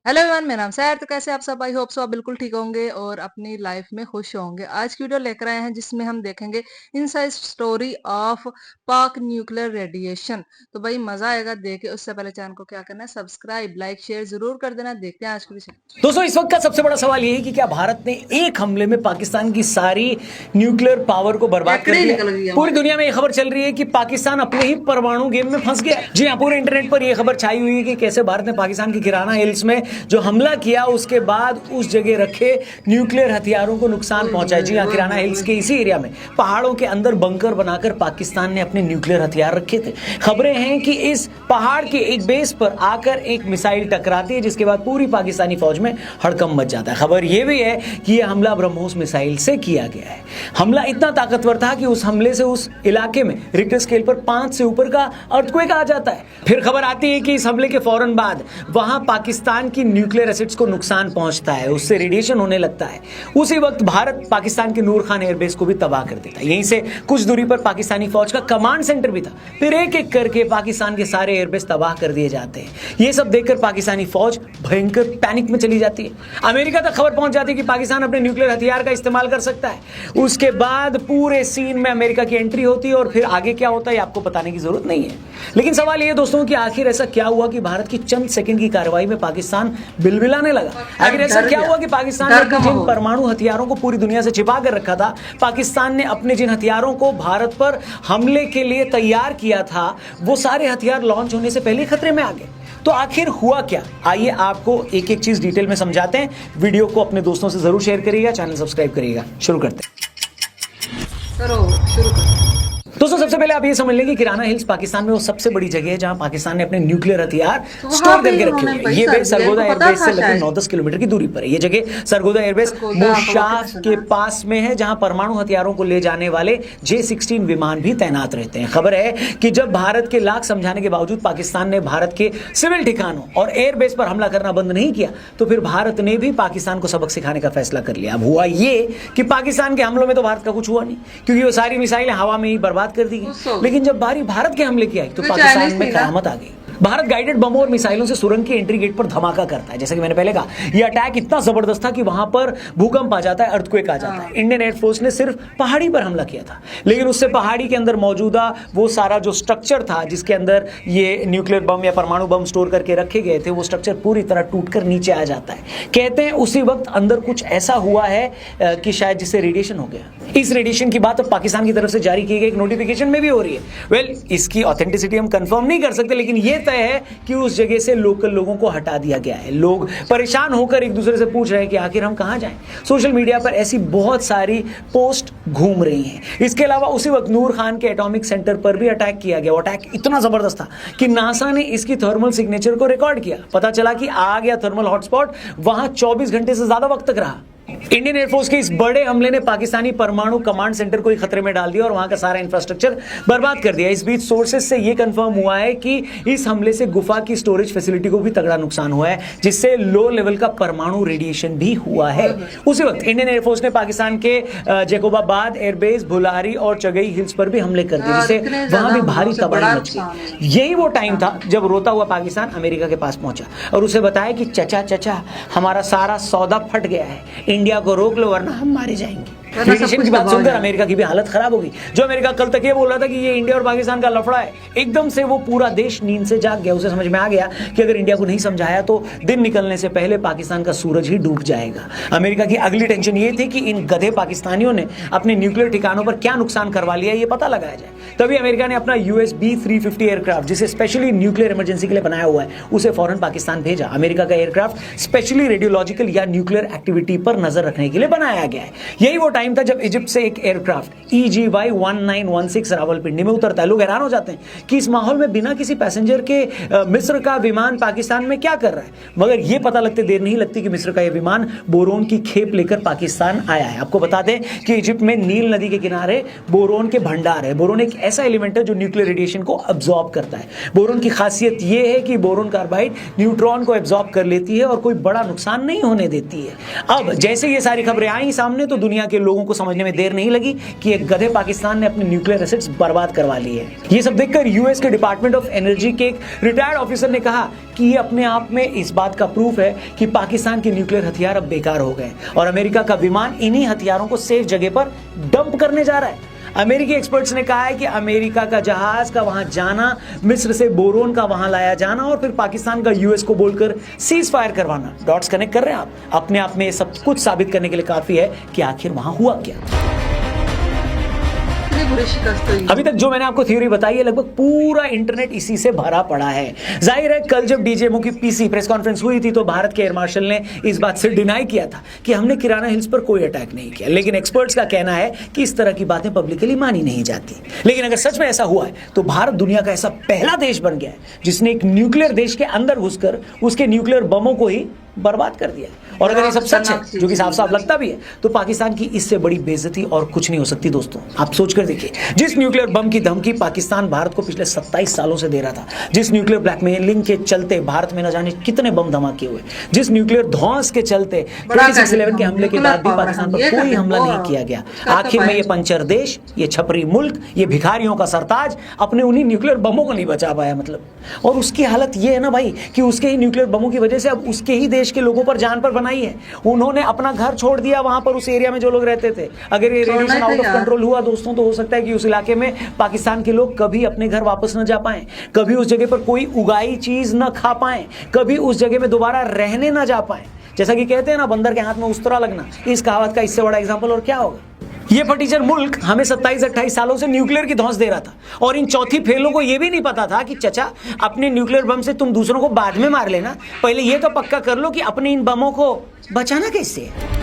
Hello everyone, मेरा नाम सैर। तो कैसे आप सब? आई होप सो आप बिल्कुल ठीक होंगे और अपनी लाइफ में खुश होंगे। आज की वीडियो लेकर आए हैं जिसमें हम देखेंगे इनसाइड स्टोरी ऑफ पाक न्यूक्लियर रेडिएशन। तो भाई मजा आएगा देख के। उससे पहले चैनल को क्या करना है, सब्सक्राइब लाइक शेयर जरूर कर देना। देखते हैं आज की विषय। दोस्तों, इस वक्त का सबसे बड़ा सवाल यह है कि क्या भारत ने एक हमले में पाकिस्तान की सारी न्यूक्लियर पावर को बर्बाद कर दिया? पूरी दुनिया में यह खबर चल रही है कि पाकिस्तान अपने ही परमाणु गेम में फंस गया। जी हां, पूरे इंटरनेट पर यह खबर छाई हुई है कि कैसे भारत ने पाकिस्तान की किराना हिल्स में जो हमला किया उसके बाद उस जगह रखे न्यूक्लियर हथियारों को नुकसान पहुंचा है। जी हां, किराना हिल्स के इसी एरिया में पहाड़ों के अंदर बंकर बनाकर पाकिस्तान ने अपने न्यूक्लियर हथियार रखे थे। खबरें हैं कि इस पहाड़ के एक बेस पर आकर एक मिसाइल टकराती है जिसके बाद पूरी पाकिस्तानी फौज में हड़कंप मच जाता है। खबर यह भी है कि यह हमला ब्रह्मोस मिसाइल से किया गया है। हमला इतना ताकतवर था कि उस हमले से उस इलाके में रिक्टर स्केल पर 5 से ऊपर का अर्थक्वेक आ जाता है। फिर खबर आती है कि इस हमले के फौरन बाद वहां पाकिस्तान की न्यूक्लियर एसिड्स को नुकसान पहुंचता है, उससे रेडिएशन होने लगता है। उसी वक्त भारत पाकिस्तान के नूर खान एयरबेस को भी तबाह कर देता है। यहीं से कुछ दूरी पर पाकिस्तानी फौज का कमांड सेंटर भी था। फिर एक एक करके पाकिस्तान के सारे एयरबेस तबाह कर दिए जाते हैं। यह सब देखकर पाकिस्तानी फौज भयंकर पैनिक में चली जाती है। अमेरिका तक खबर पहुंच जाती है कि पाकिस्तान अपने न्यूक्लियर हथियार का इस्तेमाल कर सकता है। उसके बाद पूरे सीन में अमेरिका की एंट्री होती है और फिर आगे क्या होता है आपको बताने की जरूरत नहीं है। लेकिन सवाल यह दोस्तों कि आखिर ऐसा क्या हुआ कि भारत की चंद सेकंड की कार्रवाई में पाकिस्तान बिलबिलाने लगा? आखिर ऐसा क्या हुआ कि पाकिस्तान ने जिन परमाणु हथियारों को पूरी दुनिया से छिपा कर रखा था, पाकिस्तान ने अपने जिन हथियारों को भारत पर हमले के लिए तैयार किया था, वो सारे हथियार लॉन्च होने से पहले खतरे में आ गए। तो आखिर हुआ क्या? आइए आपको एक एक चीज डिटेल में समझाते हैं। वीडियो को अपने दोस्तों से जरूर शेयर करिएगा, चैनल सब्सक्राइब करिएगा। शुरू करते हैं। शुरू करो। दोस्तों, सबसे पहले आप ये समझ लें कि किराना हिल्स पाकिस्तान में वो सबसे बड़ी जगह है जहां पाकिस्तान ने अपने न्यूक्लियर हथियार स्टोर करके रखे हुए हैं। ये बेस सरगोदा एयरबेस से लगभग 9-10 किलोमीटर की दूरी पर है। ये जगह सरगोदा एयरबेस मोशाफ के पास में है जहां परमाणु हथियारों को ले जाने वाले J-16 विमान भी तैनात रहते हैं। खबर है कि जब भारत के लाख समझाने के बावजूद पाकिस्तान ने भारत के सिविल ठिकानों और एयरबेस पर हमला करना बंद नहीं किया, तो फिर भारत ने भी पाकिस्तान को सबक सिखाने का फैसला कर लिया। अब हुआ ये कि पाकिस्तान के हमलों में तो भारत का कुछ हुआ नहीं, क्योंकि वो सारी मिसाइलें हवा में ही बर्बाद कर दी गई। लेकिन जब बारी भारत के हमले की आई तो पाकिस्तान में कयामत आ गई। भारत गाइडेड बमों और मिसाइलों से सुरंग के एंट्री गेट पर धमाका करता है। जैसे कि मैंने पहले कहा, यह अटैक इतना जबरदस्त था कि वहां पर भूकंप आ जाता है, अर्थक्वेक आ जाता है। इंडियन एयरफोर्स ने सिर्फ पहाड़ी पर हमला किया था, लेकिन उससे पहाड़ी के अंदर मौजूदा वो सारा जो स्ट्रक्चर था जिसके अंदर ये न्यूक्लियर बम या परमाणु बम स्टोर करके रखे गए थे, वो स्ट्रक्चर पूरी तरह टूटकर नीचे आ जाता है। कहते हैं उसी वक्त अंदर कुछ ऐसा हुआ है कि शायद जिससे रेडिएशन हो गया। इस रेडिएशन की बात अब पाकिस्तान की तरफ से जारी की गई एक नोटिफिकेशन में भी हो रही है। वेल, इसकी ऑथेंटिसिटी हम कंफर्म नहीं कर सकते, लेकिन यह तय है कि उस जगह से लोकल लोगों को हटा दिया गया है। लोग परेशान होकर एक दूसरे से पूछ रहे हैं कि आखिर हम कहां जाएं। सोशल मीडिया पर ऐसी बहुत सारी पोस्ट घूम रही हैं। इसके अलावा उसी वक्त नूर खान के एटॉमिक सेंटर पर भी अटैक किया गया। वो अटैक इतना जबरदस्त था कि नासा ने इसकी थर्मल सिग्नेचर को रिकॉर्ड किया। पता चला कि आग या थर्मल हॉटस्पॉट वहां 24 घंटे से ज्यादा वक्त तक रहा। इंडियन एयरफोर्स के इस बड़े हमले ने पाकिस्तानी परमाणु कमांड सेंटर को ही खतरे में डाल दिया और वहां का सारा इंफ्रास्ट्रक्चर बर्बाद कर दिया। इस बीच सोर्सेज से यह कंफर्म हुआ है कि इस हमले से गुफा की स्टोरेज फैसिलिटी को भी तगड़ा नुकसान हुआ है, जिससे लो लेवल का परमाणु रेडिएशन भी हुआ है। उसी वक्त इंडियन एयरफोर्स ने पाकिस्तान के जैकोबाबाद एयरबेस, भुलारी और चगई हिल्स पर भी हमले कर दिए, जिससे वहां भी भारी तबाही मच गई। यही वो टाइम था जब रोता हुआ पाकिस्तान अमेरिका के पास पहुंचा और उसे बताया कि चचा हमारा सारा सौदा फट गया है, इंडिया को रोक लो वरना हम मारे जाएंगे। रेडिएशन की बात सुनकर अमेरिका की भी हालत खराब होगी। जो अमेरिका कल तक ये बोल रहा था कि ये इंडिया और पाकिस्तान का लफड़ा है, एकदम से वो पूरा देश नींद से जाग गया। उसे समझ में आ गया कि अगर इंडिया को नहीं समझाया तो दिन निकलने से पहले पाकिस्तान का सूरज ही डूब जाएगा। अमेरिका की अगली टेंशन ये थी कि इन गधे पाकिस्तानियों ने अपने न्यूक्लियर ठिकानों पर क्या नुकसान करवा लिया, ये पता लगाया जाए। तभी अमेरिका ने अपना USB-350 एयरक्राफ्ट, जिसे स्पेशली न्यूक्लियर इमरजेंसी के लिए बनाया हुआ है, उसे फौरन पाकिस्तान भेजा। अमेरिका का एयरक्राफ्ट स्पेशली रेडियोलॉजिकल या न्यूक्लियर एक्टिविटी पर नजर रखने के लिए बनाया गया है। यही वो टाइम था जब इजिप्ट से एक एयरक्राफ्ट EGY-1916 रावलपिंडी में उतरता है। लोग हैरान हो जाते हैं कि इस माहौल में बिना किसी पैसेंजर के मिस्र का विमान पाकिस्तान में क्या कर रहा है, मगर यह पता लगते देर नहीं लगती कि मिस्र का यह विमान बोरोन की खेप लेकर पाकिस्तान आया है। आपको बता दें कि इजिप्ट में नील नदी के किनारे बोरोन के भंडार है। बोरोन एक ऐसा एलिमेंट है जो न्यूक्लियर रेडिएशन को अब्सॉर्ब करता है। बोरोन की खासियत यह है कि बोरोन कार्बाइड न्यूट्रॉन को अब्सॉर्ब कर लेती है और कोई बड़ा नुकसान नहीं होने देती है। अब जैसे ये सारी खबरें आई सामने तो दुनिया के लोगों को समझने में देर नहीं लगी कि एक गधे पाकिस्तान ने अपने न्यूक्लियर एसेट्स बर्बाद करवा लिए हैं। ये सब देखकर यूएस के डिपार्टमेंट ऑफ एनर्जी के एक रिटायर्ड ऑफिसर ने कहा कि ये अपने आप में इस बात का प्रूफ है कि पाकिस्तान के न्यूक्लियर हथियार अब बेकार हो गए और अमेरिका का विमान इन्हीं हथियारों को सेफ जगह पर डंप करने जा रहा है। अमेरिकी एक्सपर्ट्स ने कहा है कि अमेरिका का जहाज का वहां जाना, मिस्र से बोरोन का वहां लाया जाना और फिर पाकिस्तान का यूएस को बोलकर सीज फायर करवाना, डॉट्स कनेक्ट कर रहे हैं आप, अपने आप में सब कुछ साबित करने के लिए काफी है कि आखिर वहां हुआ क्या। अभी तक जो मैंने आपको थ्योरी बताई है, लगभग पूरा इंटरनेट इसी से भरा पड़ा है। जाहिर है कल जब डीजीएमओ की पीसी प्रेस कॉन्फ्रेंस हुई थी तो भारत के एयर मार्शल ने इस बात से डिनाई किया था कि हमने किराना हिल्स पर कोई अटैक नहीं किया, लेकिन एक्सपर्ट्स का कहना है कि इस तरह की बातें पब्लिकली मानी नहीं जाती। लेकिन अगर सच में ऐसा हुआ है तो भारत दुनिया का ऐसा पहला देश बन गया है जिसने एक न्यूक्लियर देश के अंदर घुसकर उसके न्यूक्लियर बमों को ही बर्बाद कर दिया। और अगर ये सब सच है, जो कि साफ साफ लगता भी है, तो पाकिस्तान की इससे बड़ी बेइज्जती और कुछ नहीं हो सकती। दोस्तों आप सोच कर देखिए, जिस न्यूक्लियर बम की धमकी पाकिस्तान भारत को पिछले 27 सालों से दे रहा था, जिस न्यूक्लियर ब्लैकमेलिंग के चलते भारत में न जाने कितने बम धमाके हुए, जिस न्यूक्लियर ध्वंस के चलते 26/11 के हमले के बाद भी पाकिस्तान पर कोई हमला नहीं किया गया। आखिर में ये पंचर देश, ये छपरी मुल्क, ये भिखारियों का सरताज अपने उन्हीं न्यूक्लियर बमों को नहीं बचा पाया मतलब। और उसकी हालत ये है ना भाई कि उसके ही न्यूक्लियर बमों की वजह से अब उसके ही देश के लोगों पर जान पर बनाई है। उन्होंने अपना घर छोड़ दिया वहां पर, उस एरिया में जो लोग रहते थे। अगर ये रेडिएशन आउट ऑफ कंट्रोल हुआ दोस्तों, तो हो सकता है कि उस इलाके में पाकिस्तान के लोग कभी अपने घर वापस न जा पाए, कभी उस जगह पर कोई उगाई चीज न खा पाए, कभी उस जगह में दोबारा रहने न जा पाए। जैसा कि कहते हैं ना, बंदर के हाथ में उस्तरा लगना, इस कहावत का इससे बड़ा एग्जाम्पल और क्या होगा। ये फटीचर मुल्क हमें 27-28 सालों से न्यूक्लियर की धौंस दे रहा था और इन चौथी फेलों को यह भी नहीं पता था कि चचा अपने न्यूक्लियर बम से तुम दूसरों को बाद में मार लेना, पहले ये तो पक्का कर लो कि अपने इन बमों को बचाना कैसे है।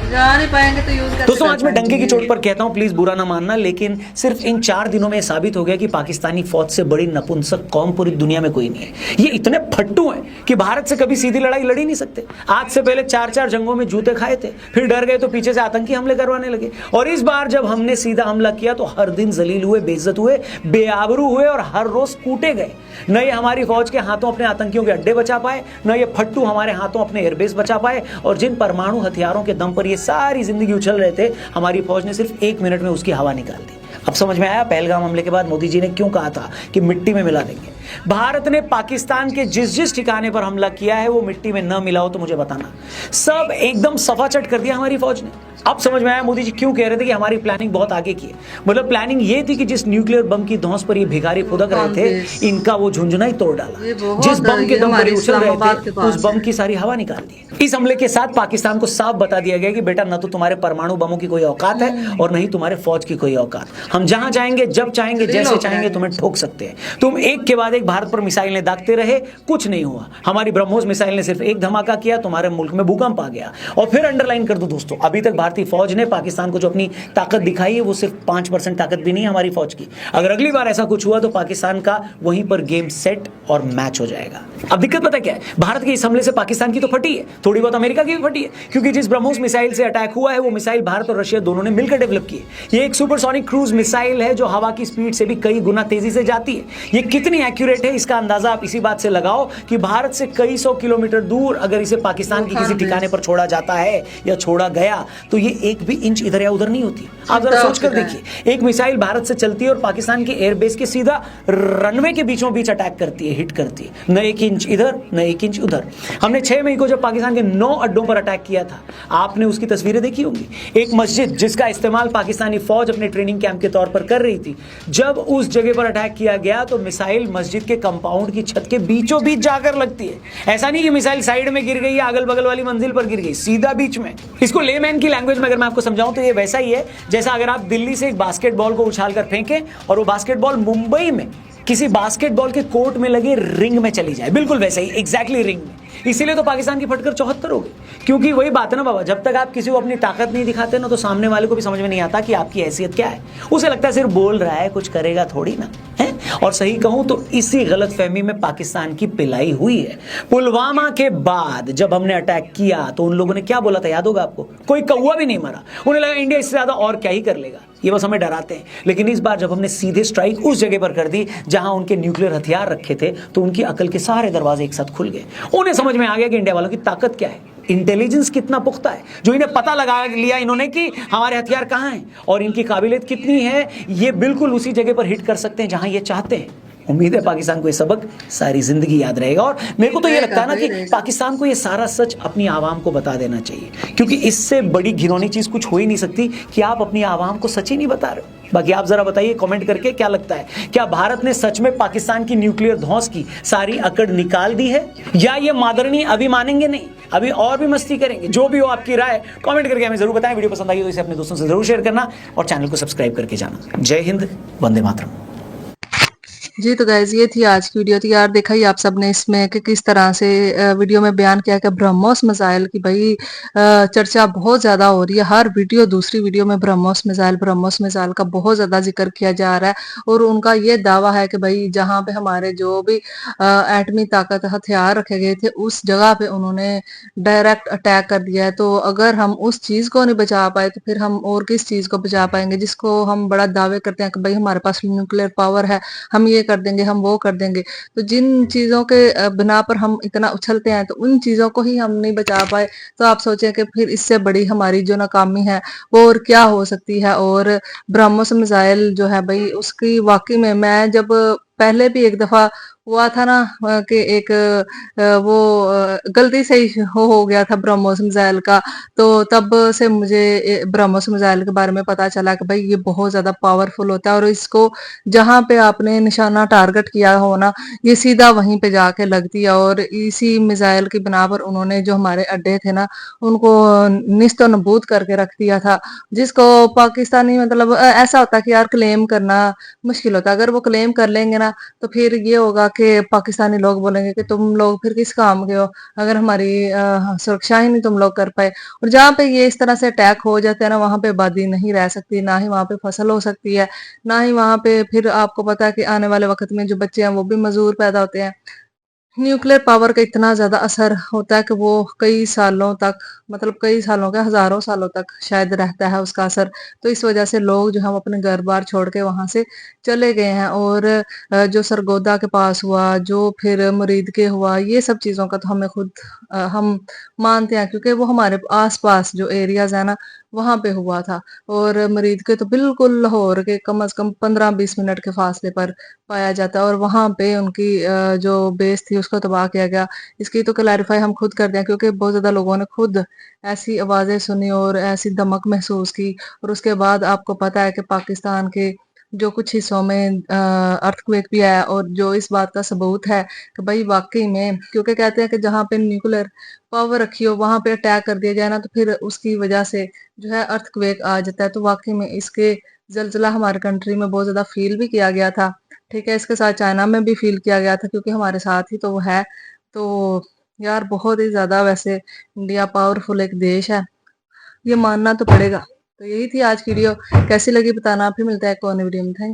जा नहीं पाएंगे तो यूज कर। दोस्तों आज मैं डंके की चोट पर कहता हूं, प्लीज बुरा ना मानना, लेकिन सिर्फ इन 4 दिनों में साबित हो गया कि पाकिस्तानी फौज से बड़ी नपुंसक कौम पूरी दुनिया में कोई नहीं है। ये इतने फट्टू हैं कि भारत से कभी सीधी लड़ाई लड़ी नहीं सकते। आज से पहले 4-4 जंगों में जूते खाए थे, फिर डर गए तो पीछे से आतंकी हमले करवाने लगे, और इस बार जब हमने सीधा हमला किया तो हर दिन जलील हुए, बेइज्जत हुए, बेआबरू हुए और हर रोज कूटे गए। न ये हमारी फौज के हाथों अपने आतंकियों के अड्डे बचा पाए, न ये फट्टू हमारे हाथों अपने एयरबेस बचा पाए, और जिन परमाणु हथियारों के दम पर ये सारी जिंदगी उछल रहे थे, हमारी फौज ने सिर्फ 1 मिनट में उसकी हवा निकाल दी। अब समझ में आया पहलगाम हमले के बाद मोदी जी ने क्यों कहा था कि मिट्टी में मिला देंगे। भारत ने पाकिस्तान के जिस जिस ठिकाने पर हमला किया है वो मिट्टी में न मिला हो तो मुझे बताना। सब एकदम सफाचट कर दिया हमारी फौज ने। अब समझ में आया मोदी जी क्यों कह रहे थे कि हमारी प्लानिंग बहुत आगे की है। मतलब प्लानिंग ये थी कि जिस न्यूक्लियर बम की धौंस पर ये भिखारी फुदक रहे थे, इनका वो झुंझुना ही तोड़ डाला। जिस बम के दम पर उछल रहे थे उस बम की सारी हवा निकाल दी। इस हमले के साथ पाकिस्तान को साफ बता दिया गया कि बेटा न तो तुम्हारे परमाणु बमों की कोई औकात है और नहीं तुम्हारे फौज की कोई औकात। हम जहां चाहेंगे, जब चाहेंगे, जैसे चाहेंगे तुम्हें ठोक सकते हैं। तुम एक के बाद एक भारत पर मिसाइलें दागते रहे, कुछ नहीं हुआ। हमारी ब्रह्मोस मिसाइल ने सिर्फ एक धमाका किया, तुम्हारे मुल्क में भूकंप आ गया। और फिर अंडरलाइन कर दो दोस्तों, अभी तक भारतीय फौज ने पाकिस्तान को जो अपनी ताकत दिखाई है वो सिर्फ 5% ताकत भी नहीं है हमारी फौज की। अगर अगली बार ऐसा कुछ हुआ तो पाकिस्तान का वहीं पर गेम सेट और मैच हो जाएगा। अब दिक्कत पता क्या है, भारत के इस हमले से पाकिस्तान की तो फटी है, थोड़ी बहुत अमेरिका की भी फटी है, क्योंकि जिस ब्रह्मोस मिसाइल से अटैक हुआ है वो मिसाइल भारत और रशिया दोनों ने मिलकर डेवलप की है। ये एक सुपरसोनिक क्रूज मिसाइल है जो हवा की स्पीड से भी कई गुना तेजी से जाती है। ये कितनी एक्यूरेट है इसका अंदाजा आप इसी बात से लगाओ कि भारत से कई 100 किलोमीटर दूर अगर इसे पाकिस्तान के किसी ठिकाने पर छोड़ा जाता है या छोड़ा गया तो ये एक भी इंच इधर या उधर नहीं होती। आप जरा सोचकर देखिए, एक मिसाइल भारत से चलती है और पाकिस्तान के एयरबेस के सीधा रनवे के बीचों बीच अटैक करती है, हिट करती है, न 1 इंच इधर न 1 इंच उधर। हमने 6 मई को जब पाकिस्तान के 9 अड्डों पर अटैक किया था, आपने उसकी तस्वीरें देखी होंगी। एक मस्जिद जिसका इस्तेमाल पाकिस्तानी फौज अपने ट्रेनिंग कैंप के तौर पर कर रही थी, जब उस जगह पर अटैक किया गया तो मिसाइल मस्जिद के कंपाउंड की छत के बीचों बीच जाकर लगती है। ऐसा नहीं कि मिसाइल साइड में गिर गई या अगल बगल वाली मंजिल पर गिर गई, सीधा बीच में। इसको लेमैन की लैंग्वेज में अगर मैं आपको समझाऊं तो ये वैसा ही है जैसा अगर आप दिल्ली से एक बास्केटबॉल को उछाल कर फेंकें और वो बास्केटबॉल मुंबई में किसी बास्केटबॉल के कोर्ट में लगे रिंग में चली जाए, बिल्कुल वैसे ही, एग्जैक्टली रिंग में। इसीलिए तो पाकिस्तान की फटकर 74 हो गई, क्योंकि वही बात है ना बाबा, जब तक आप किसी को अपनी ताकत नहीं दिखाते ना तो सामने वाले को भी समझ में नहीं आता कि आपकी हैसियत क्या है। उसे लगता है सिर्फ बोल रहा है, कुछ करेगा थोड़ी ना है। और सही कहूं तो इसी गलतफहमी में पाकिस्तान की पिलाई हुई है। पुलवामा के बाद जब हमने अटैक किया तो उन लोगों ने क्या बोला था याद होगा आपको? कोई कौवा भी नहीं मरा। उन्हें लगा इंडिया इससे ज्यादा और क्या ही कर लेगा, ये बस हमें डराते हैं। लेकिन इस बार जब हमने सीधे स्ट्राइक उस जगह पर कर दी जहां उनके न्यूक्लियर हथियार रखे थे तो उनकी अकल के सारे दरवाजे एक साथ खुल गए। उन्हें समझ में आ गया कि इंडिया वालों की ताकत क्या है। इंटेलिजेंस कितना पुख्ता है, जो इन्हें पता लगा लिया इन्होंने कि हमारे हथियार कहाँ हैं और इनकी काबिलियत कितनी है, ये बिल्कुल उसी जगह पर हिट कर सकते हैं जहां ये चाहते हैं। उम्मीद है पाकिस्तान को ये सबक सारी जिंदगी याद रहेगा। और मेरे को तो ये लगता है ना कि पाकिस्तान को ये सारा सच अपनी आवाम को बता देना चाहिए, क्योंकि इससे बड़ी घिनौनी चीज कुछ हो ही नहीं सकती कि आप अपनी आवाम को सच ही नहीं बता रहे हो। बाकी आप जरा बताइए कमेंट करके, क्या लगता है, क्या भारत ने सच में पाकिस्तान की न्यूक्लियर धौंस की सारी अकड़ निकाल दी है, या ये मादरनी अभी मानेंगे नहीं, अभी और भी मस्ती करेंगे? जो भी हो आपकी राय कमेंट करके हमें जरूर बताएं। वीडियो पसंद आई तो इसे अपने दोस्तों से जरूर शेयर करना और चैनल को सब्सक्राइब करके जाना। जय हिंद, वंदे मातरम। जी तो गाइज ये थी आज की वीडियो। तो यार देखा ही आप सबने इसमें कि किस तरह से वीडियो में बयान किया कि ब्रह्मोस मिसाइल की भाई चर्चा बहुत ज्यादा हो रही है। हर वीडियो दूसरी वीडियो में ब्रह्मोस मिसाइल का बहुत ज्यादा जिक्र किया जा रहा है और उनका ये दावा है कि भाई जहां पे हमारे जो भी एटमी ताकत हथियार रखे गए थे उस जगह पे उन्होंने डायरेक्ट अटैक कर दिया है। तो अगर हम उस चीज को नहीं बचा पाए तो फिर हम और किस चीज को बचा पाएंगे, जिसको हम बड़ा दावे करते हैं कि भाई हमारे पास न्यूक्लियर पावर है, हम ये कर देंगे, हम वो कर देंगे। तो जिन चीजों के बिना पर हम इतना उछलते हैं तो उन चीजों को ही हम नहीं बचा पाए, तो आप सोचें कि फिर इससे बड़ी हमारी जो नाकामी है वो और क्या हो सकती है। और ब्रह्मोस मिसाइल जो है भाई उसकी वाकई में मैं जब पहले भी एक दफा हुआ था ना कि एक वो गलती से ही हो गया था ब्रह्मोस मिसाइल का, तो तब से मुझे ब्रह्मोस मिसाइल के बारे में पता चला कि भाई ये बहुत ज्यादा पावरफुल होता है और इसको जहां पे आपने निशाना टारगेट किया हो ना ये सीधा वहीं पे जाके लगती है। और इसी मिसाइल की बिना पर उन्होंने जो हमारे अड्डे थे ना उनको निस्तो नबूद करके रख दिया था, जिसको पाकिस्तानी मतलब ऐसा होता है कि यार क्लेम करना मुश्किल होता है। अगर वो क्लेम कर लेंगे ना तो फिर ये होगा कि पाकिस्तानी लोग बोलेंगे कि तुम लोग फिर किस काम के हो अगर हमारी सुरक्षा ही नहीं तुम लोग कर पाए। और जहाँ पे ये इस तरह से अटैक हो जाते हैं ना वहां पे आबादी नहीं रह सकती, ना ही वहां पे फसल हो सकती है, ना ही वहां पे फिर आपको पता है कि आने वाले वक्त में जो बच्चे हैं वो भी मजदूर पैदा होते हैं। न्यूक्लियर पावर का इतना ज्यादा असर होता है कि वो कई सालों तक मतलब कई सालों का हजारों सालों तक शायद रहता है उसका असर। तो इस वजह से लोग जो हम अपने घर बार छोड़ के वहां से चले गए हैं। और जो सरगोदा के पास हुआ, जो फिर मुरीद के हुआ, ये सब चीजों का तो हमें खुद हम मानते हैं क्योंकि वो हमारे आसपास जो एरियाज है ना वहां पे हुआ था। और मुरीद के तो बिल्कुल लाहौर के कम से कम 15-20 मिनट के फासले पर पाया जाता है और वहां पे उनकी जो बेस थी उसको तबाह किया गया। इसकी तो क्लैरिफाई हम खुद कर दें क्योंकि बहुत ज्यादा लोगों ने खुद ऐसी आवाजें सुनी और ऐसी दमक महसूस की। और उसके बाद आपको पता है कि पाकिस्तान के जो कुछ हिस्सों में अर्थक्वेक भी आया और जो इस बात का सबूत है कि भाई वाकई में, क्योंकि कहते हैं कि जहां पे न्यूक्लियर पावर रखी हो वहां पे अटैक कर दिया जाए ना तो फिर उसकी वजह से जो है अर्थक्वेक आ जाता है। तो वाकई में इसके जलजला हमारे कंट्री में बहुत ज्यादा फील भी किया गया था। ठीक है, इसके साथ चाइना में भी फील किया गया था क्योंकि हमारे साथ ही तो वो है। तो यार बहुत ही ज्यादा वैसे इंडिया पावरफुल एक देश है, ये मानना तो पड़ेगा। तो यही थी आज की वीडियो, कैसी लगी बताना। फिर मिलता है एक और वीडियो में। थैंक